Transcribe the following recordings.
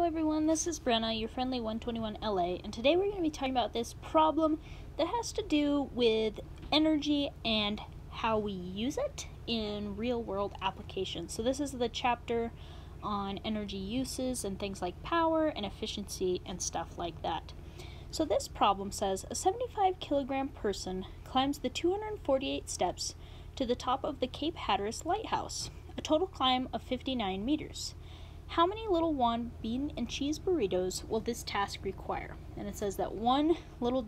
everyone, this is Brenna, your friendly 121LA, and today we're going to be talking about this problem that has to do with energy and how we use it in real-world applications. So this is the chapter on energy uses and things like power and efficiency and stuff like that. So this problem says a 75 kilogram person climbs the 248 steps to the top of the Cape Hatteras Lighthouse, a total climb of 59 meters. How many little Juan bean and cheese burritos will this task require? And it says that one little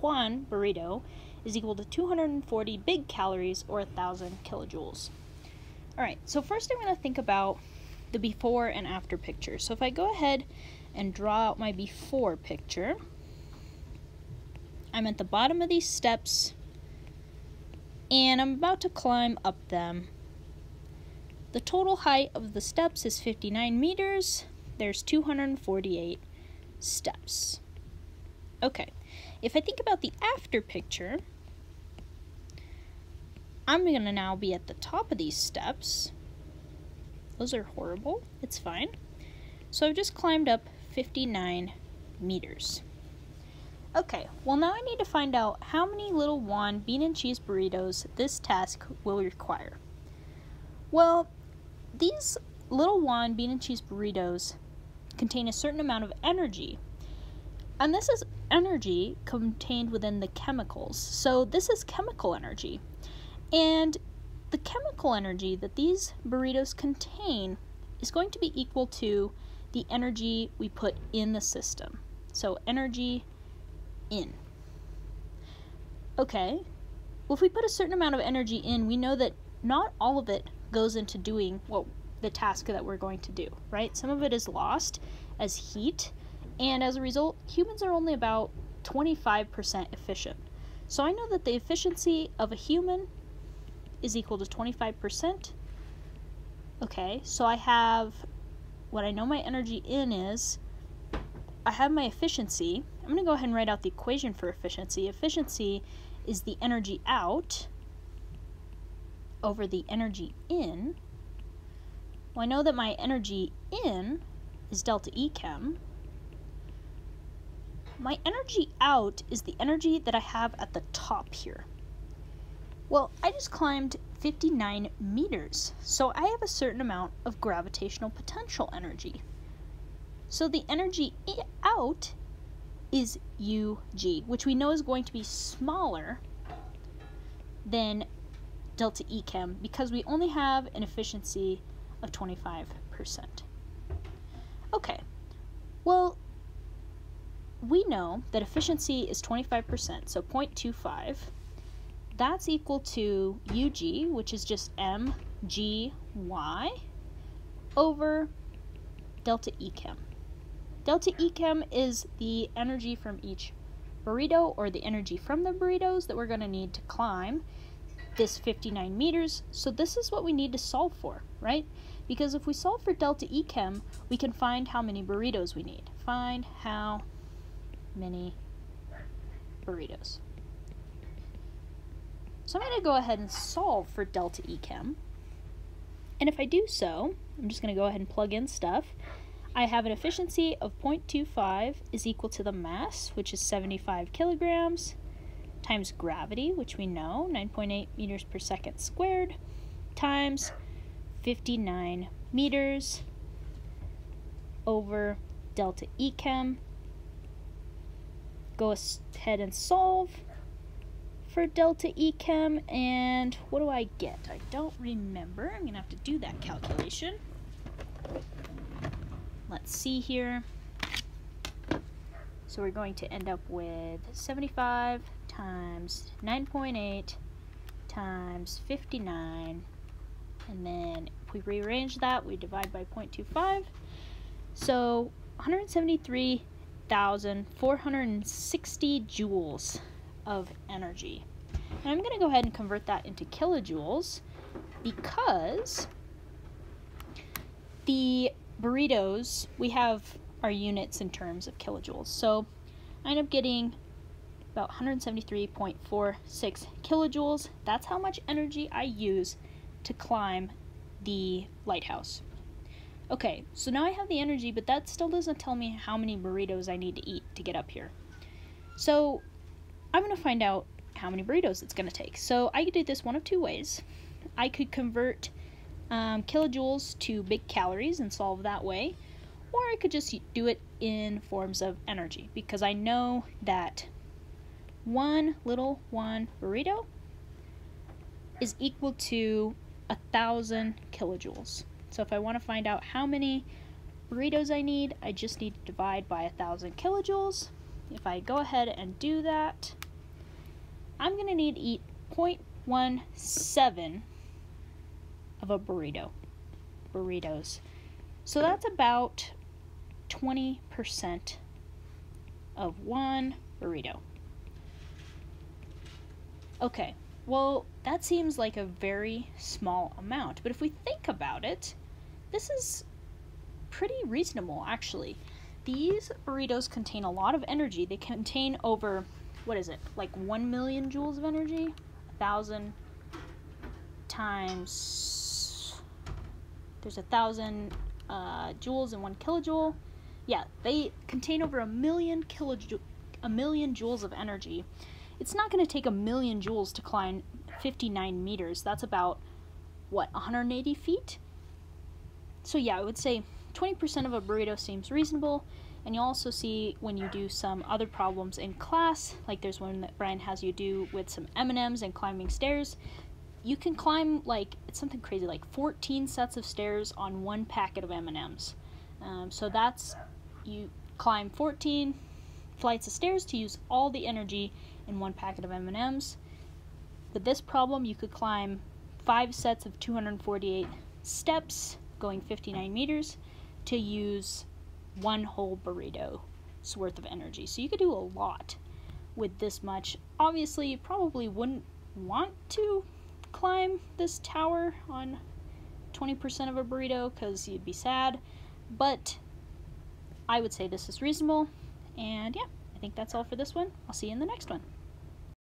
Juan burrito is equal to 240 big calories or 1,000 kilojoules. Alright, so first I'm going to think about the before and after picture. So if I go ahead and draw out my before picture, I'm at the bottom of these steps and I'm about to climb up them. The total height of the steps is 59 meters. There's 248 steps. Okay, if I think about the after picture, I'm going to now be at the top of these steps. Those are horrible. It's fine. So I've just climbed up 59 meters. Okay, well now I need to find out how many little Juan bean and cheese burritos this task will require. Well, these little Juan bean and cheese burritos contain a certain amount of energy, and this is energy contained within the chemicals. So this is chemical energy, and the chemical energy that these burritos contain is going to be equal to the energy we put in the system. So energy in. Okay, well if we put a certain amount of energy in, we know that not all of it goes into doing the task that we're going to do, right? Some of it is lost as heat, and as a result, humans are only about 25% efficient. So I know that the efficiency of a human is equal to 25%. Okay, so I have what I know my energy in is. I have my efficiency. I'm going to go ahead and write out the equation for efficiency. Efficiency is the energy out over the energy in. Well, I know that my energy in is delta E chem. My energy out is the energy that I have at the top here. Well, I just climbed 59 meters, so I have a certain amount of gravitational potential energy. So the energy out is UG, which we know is going to be smaller than delta E chem because we only have an efficiency of 25%. Okay, well, we know that efficiency is 25%, so 0.25. That's equal to UG, which is just mgy over delta E chem. Delta E chem is the energy from each burrito, or the energy from the burritos that we're going to need to climb this 59 meters. So this is what we need to solve for, right? Because if we solve for delta E chem, we can find how many burritos we need. Find how many burritos. So I'm going to go ahead and solve for delta E chem. And if I do so, I'm just going to go ahead and plug in stuff. I have an efficiency of 0.25 is equal to the mass, which is 75 kilograms, times gravity, which we know, 9.8 meters per second squared, times 59 meters over delta E chem. Go ahead and solve for delta E chem, and what do I get? I don't remember. I'm going to have to do that calculation. Let's see here. So we're going to end up with 75 times 9.8 times 59, and then if we rearrange that, we divide by 0.25. So 173,460 joules of energy. And I'm going to go ahead and convert that into kilojoules because the burritos, we have our units in terms of kilojoules. So I end up getting about 173.46 kilojoules. That's how much energy I use to climb the lighthouse. Okay, so now I have the energy, but that still doesn't tell me how many burritos I need to eat to get up here. So I'm going to find out how many burritos it's going to take. So I could do this one of two ways. I could convert kilojoules to big calories and solve that way, or I could just do it in forms of energy, because I know that one burrito is equal to 1,000 kilojoules. So if I want to find out how many burritos I need, I just need to divide by 1,000 kilojoules. If I go ahead and do that, I'm going to need to eat 0.17 of a burritos. So that's about 20% of one burrito. Okay, well, that seems like a very small amount, but if we think about it, this is pretty reasonable, actually. These burritos contain a lot of energy. They contain over, what is it, like 1 million joules of energy? 1,000 times, there's 1,000 joules in 1 kilojoule. Yeah, they contain over a million joules of energy. It's not going to take 1 million joules to climb 59 meters. That's about, what, 180 feet? So yeah, I would say 20% of a burrito seems reasonable. And you'll also see when you do some other problems in class, like there's one that Brian has you do with some M&Ms and climbing stairs. You can climb, like, it's something crazy, like 14 sets of stairs on one packet of M&Ms. So that's, you climb 14 flights of stairs to use all the energy in one packet of M&Ms. With this problem, you could climb 5 sets of 248 steps, going 59 meters, to use one whole burrito's worth of energy. So you could do a lot with this much. Obviously, you probably wouldn't want to climb this tower on 20% of a burrito because you'd be sad, but I would say this is reasonable. And yeah, I think that's all for this one. I'll see you in the next one.